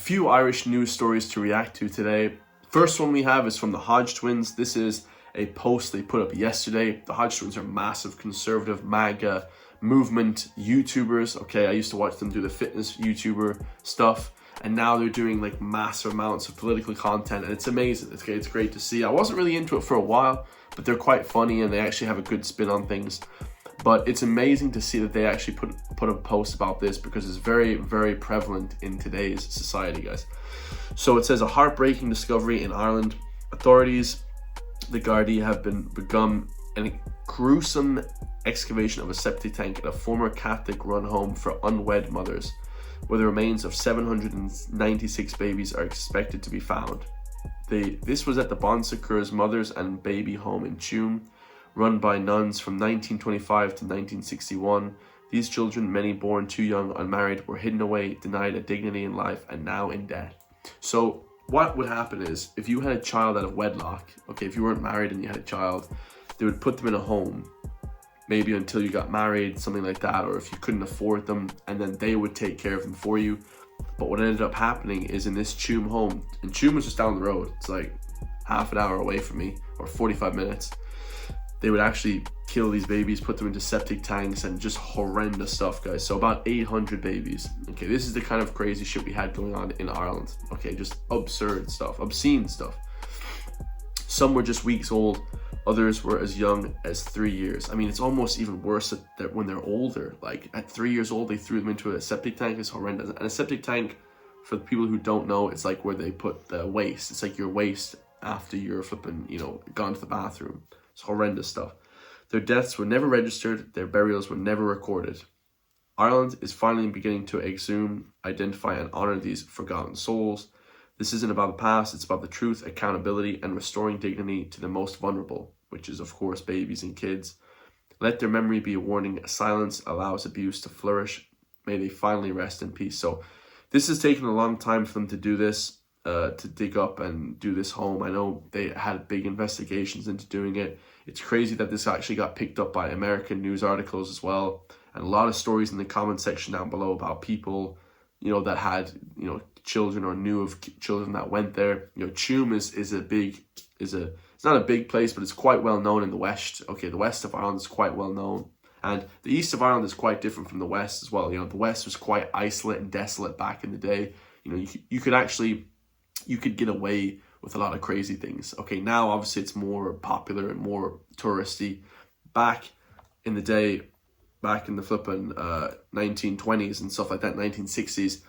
few Irish news stories to react to today. First one we have is from the Hodge twins. This is a post they put up yesterday. The Hodge twins are massive conservative MAGA movement YouTubers. Okay, I used to watch them do the fitness YouTuber stuff, and now they're doing like massive amounts of political content, and it's amazing. It's great to see. I wasn't really into it for a while, but they're quite funny and they actually have a good spin on things. But it's amazing to see that they actually put a post about this, because it's very, very prevalent in today's society, guys. So it says, a heartbreaking discovery in Ireland. Authorities, the Gardaí, have begun a gruesome excavation of a septic tank at a former Catholic-run home for unwed mothers, where the remains of 796 babies are expected to be found. This was at the Bon Secours Mothers and Baby Home in Tuam, run by nuns from 1925 to 1961. These children, many born too young, unmarried, were hidden away, denied a dignity in life, and now in debt. So what would happen is, if you had a child out of wedlock, okay, if you weren't married and you had a child, they would put them in a home, maybe until you got married, something like that, or if you couldn't afford them, and then they would take care of them for you. But what ended up happening is, in this Tuam home, and Tuam was just down the road, it's like half an hour away from me, or 45 minutes, they would actually kill these babies, put them into septic tanks, and just horrendous stuff, guys. So about 800 babies. Okay, this is the kind of crazy shit we had going on in Ireland. Okay, just absurd stuff, obscene stuff. Some were just weeks old, others were as young as 3 years. I mean, it's almost even worse that when they're older. Like at 3 years old, they threw them into a septic tank. It's horrendous. And a septic tank, for the people who don't know, it's like where they put the waste. It's like your waste after you're flipping, gone to the bathroom. It's horrendous stuff. Their deaths were never registered. Their burials were never recorded. Ireland is finally beginning to exhume, identify, and honor these forgotten souls. This isn't about the past. It's about the truth, accountability, and restoring dignity to the most vulnerable, which is, of course, babies and kids. Let their memory be a warning. Silence allows abuse to flourish. May they finally rest in peace. So this has taken a long time for them to do this. To dig up and do this home. I know they had big investigations into doing it. It's crazy that this actually got picked up by American news articles as well, and a lot of stories in the comment section down below about people, that had, children or knew of children that went there. Tuam it's not a big place, but it's quite well known in the west. Okay, the west of Ireland is quite well known, and the east of Ireland is quite different from the west as well. The west was quite isolate and desolate back in the day. You could get away with a lot of crazy things. Okay, now obviously it's more popular and more touristy. Back in the day, back in the flipping 1920s and stuff like that, 1960s,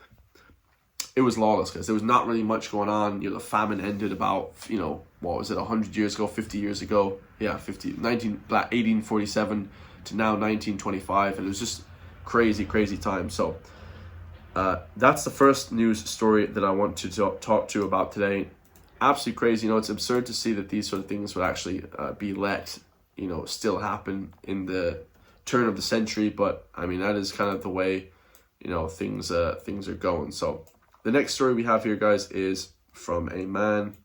it was lawless, because there was not really much going on. The famine ended about, what was it, 100 years ago, 50 years ago? Yeah, 1847 to now 1925, and it was just crazy, crazy time. So that's the first news story that I want to talk to you about today. Absolutely crazy. It's absurd to see that these sort of things would actually be let, still happen in the turn of the century. But I mean, that is kind of the way, things are going. So the next story we have here, guys, is from a man,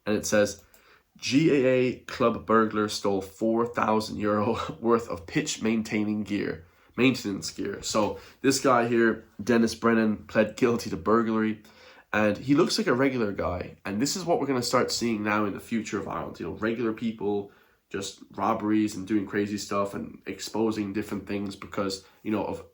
and it says, GAA club burglar stole €4,000 worth of pitch maintenance gear. So this guy here, Dennis Brennan, pled guilty to burglary, and he looks like a regular guy. And this is what we're going to start seeing now in the future of Ireland. Regular people just robberies and doing crazy stuff and exposing different things because, of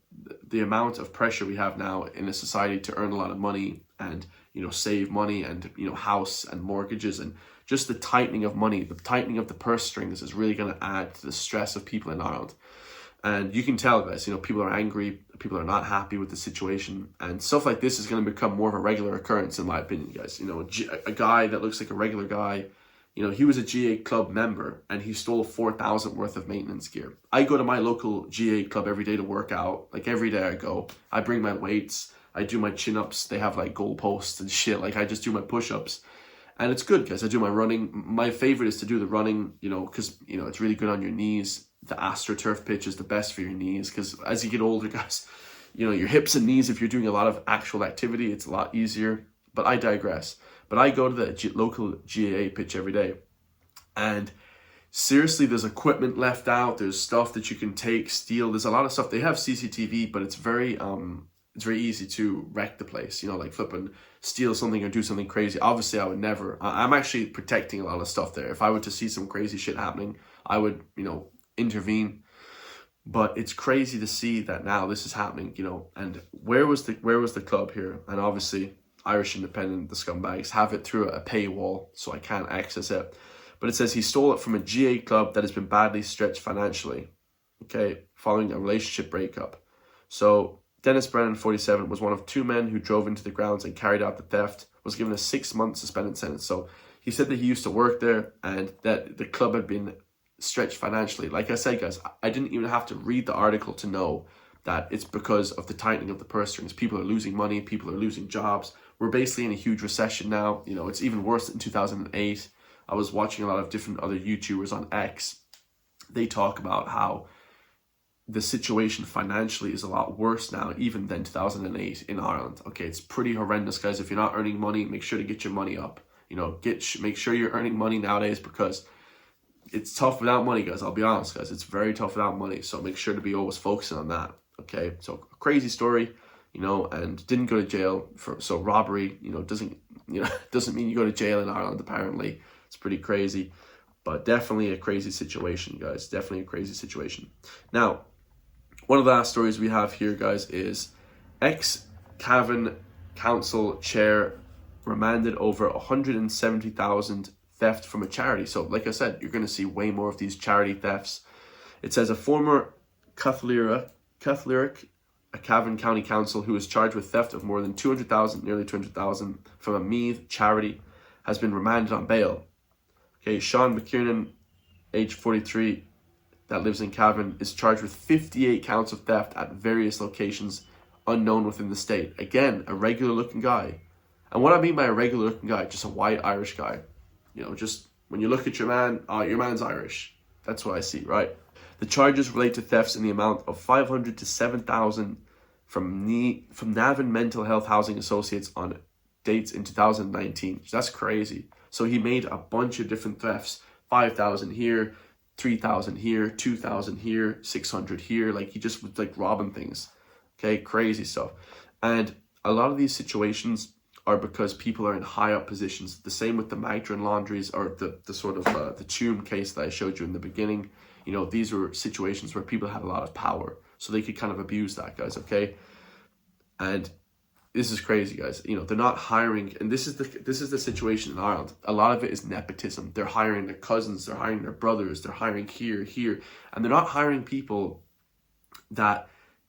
the amount of pressure we have now in a society to earn a lot of money and, save money and, house and mortgages, and just the tightening of money, the tightening of the purse strings is really going to add to the stress of people in Ireland. And you can tell, guys, people are angry, people are not happy with the situation, and stuff like this is going to become more of a regular occurrence, in my opinion, guys. A guy that looks like a regular guy, he was a GA club member, and he stole 4,000 worth of maintenance gear. I go to my local GA club every day to work out. Like, every day I go. I bring my weights, I do my chin-ups, they have, like, goalposts and shit. Like, I just do my push-ups. And it's good, guys. I do my running. My favorite is to do the running, because, it's really good on your knees. The AstroTurf pitch is the best for your knees, because as you get older, guys, your hips and knees, if you're doing a lot of actual activity, it's a lot easier. But I digress. But I go to the local GAA pitch every day. And seriously, there's equipment left out. There's stuff that you can take, steal. There's a lot of stuff. They have CCTV, but it's very it's very easy to wreck the place, you know, like flipping, steal something or do something crazy. Obviously, I would never. I'm actually protecting a lot of stuff there. If I were to see some crazy shit happening, I would, you know, intervene. But it's crazy to see that now this is happening, you know. And where was the club here? And obviously, Irish Independent, the scumbags, have it through a paywall, so I can't access it. But it says he stole it from a GA club that has been badly stretched financially, okay, following a relationship breakup. So Dennis Brennan, 47, was one of 2 men who drove into the grounds and carried out the theft, was given a 6-month suspended sentence. So he said that he used to work there and that the club had been stretched financially. Like I said, guys, I didn't even have to read the article to know that it's because of the tightening of the purse strings. People are losing money, people are losing jobs. We're basically in a huge recession now. You know, it's even worse than 2008. I was watching a lot of different other YouTubers on X. They talk about how the situation financially is a lot worse now even than 2008 in Ireland. Okay, it's pretty horrendous, guys. If you're not earning money, make sure to get your money up. You know, make sure you're earning money nowadays, because it's tough without money, guys. I'll be honest, guys. It's very tough without money. So make sure to be always focusing on that. Okay, so a crazy story, you know, and didn't go to jail for. So robbery, you know, doesn't mean you go to jail in Ireland. Apparently, it's pretty crazy, but definitely a crazy situation, guys. Definitely a crazy situation. Now, one of the last stories we have here, guys, is ex-Cavan Council chair remanded over 170,000 theft from a charity. So like I said, you're going to see way more of these charity thefts. It says a former Catholic, a Cavan County Council, who was charged with theft of more than 200,000, nearly 200,000 from a Meath charity, has been remanded on bail. Okay, Sean McKiernan, age 43, that lives in Cavan, is charged with 58 counts of theft at various locations unknown within the state. Again, a regular looking guy. And what I mean by a regular looking guy, just a white Irish guy. You know, just when you look at your man, your man's Irish. That's what I see, right? The charges relate to thefts in the amount of 500 to 7,000 from Navan Mental Health Housing Associates on dates in 2019. That's crazy. So he made a bunch of different thefts. 5,000 here, 3,000 here, 2,000 here, 600 here. Like, he just was like robbing things. Okay, crazy stuff. And a lot of these situations are because people are in high up positions. The same with the Magdalen laundries, or the sort of the Tuam case that I showed you in the beginning. You know, these were situations where people had a lot of power, so they could kind of abuse that, guys, okay? And this is crazy, guys. You know, they're not hiring, and this is the situation in Ireland. A lot of it is nepotism. They're hiring their cousins, they're hiring their brothers, they're hiring here, and they're not hiring people that,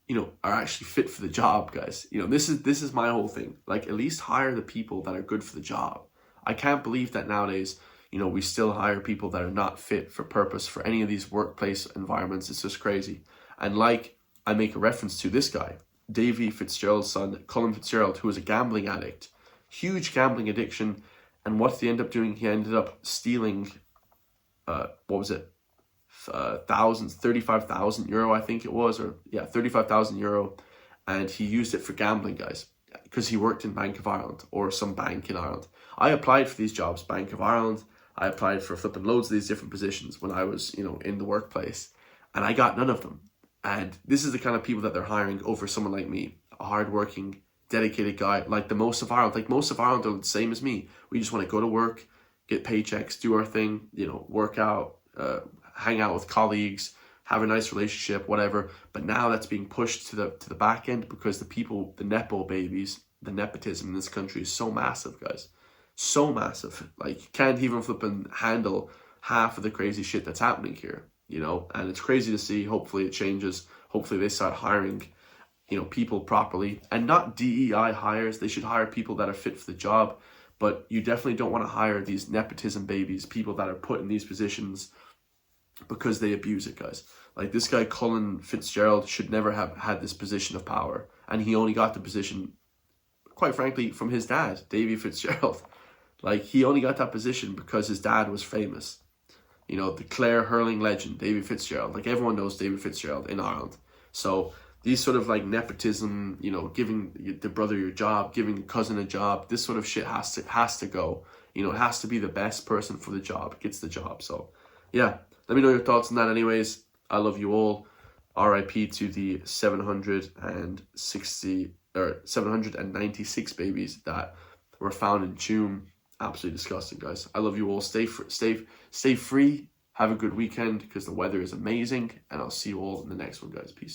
you know, are actually fit for the job, guys. You know, this is my whole thing. Like, at least hire the people that are good for the job. I can't believe that nowadays, you know, we still hire people that are not fit for purpose for any of these workplace environments. It's just crazy. And like I make a reference to this guy, Davy Fitzgerald's son, Colin Fitzgerald, who was a gambling addict, huge gambling addiction. And what did he end up doing? He ended up stealing, 35,000 euro, I think it was, or yeah, 35,000 euro. And he used it for gambling, guys, because he worked in Bank of Ireland or some bank in Ireland. I applied for these jobs, Bank of Ireland. I applied for flipping loads of these different positions when I was, you know, in the workplace, and I got none of them. And this is the kind of people that they're hiring over someone like me, a hardworking, dedicated guy, like the most of Ireland. Like, most of Ireland are the same as me. We just want to go to work, get paychecks, do our thing, you know, work out, hang out with colleagues, have a nice relationship, whatever. But now that's being pushed to the back end because the people, the nepo babies, the nepotism in this country is so massive, guys. So massive. Like, you can't even flipping handle half of the crazy shit that's happening here, you know? And it's crazy to see. Hopefully it changes. Hopefully they start hiring, you know, people properly, and not DEI hires. They should hire people that are fit for the job. But you definitely don't want to hire these nepotism babies, people that are put in these positions because they abuse it, guys. Like, this guy, Colin Fitzgerald, should never have had this position of power. And he only got the position, quite frankly, from his dad, Davy Fitzgerald. Like, he only got that position because his dad was famous. You know, the Clare hurling legend, Davy Fitzgerald. Like, everyone knows Davy Fitzgerald in Ireland. So these sort of like nepotism, you know, giving the brother your job, giving the cousin a job, this sort of shit has to go. You know, it has to be the best person for the job gets the job. So yeah, let me know your thoughts on that anyways. I love you all. RIP to the 760 796 babies that were found in June. Absolutely disgusting, guys. I love you all. Stay free. Have a good weekend because the weather is amazing. And I'll see you all in the next one, guys. Peace.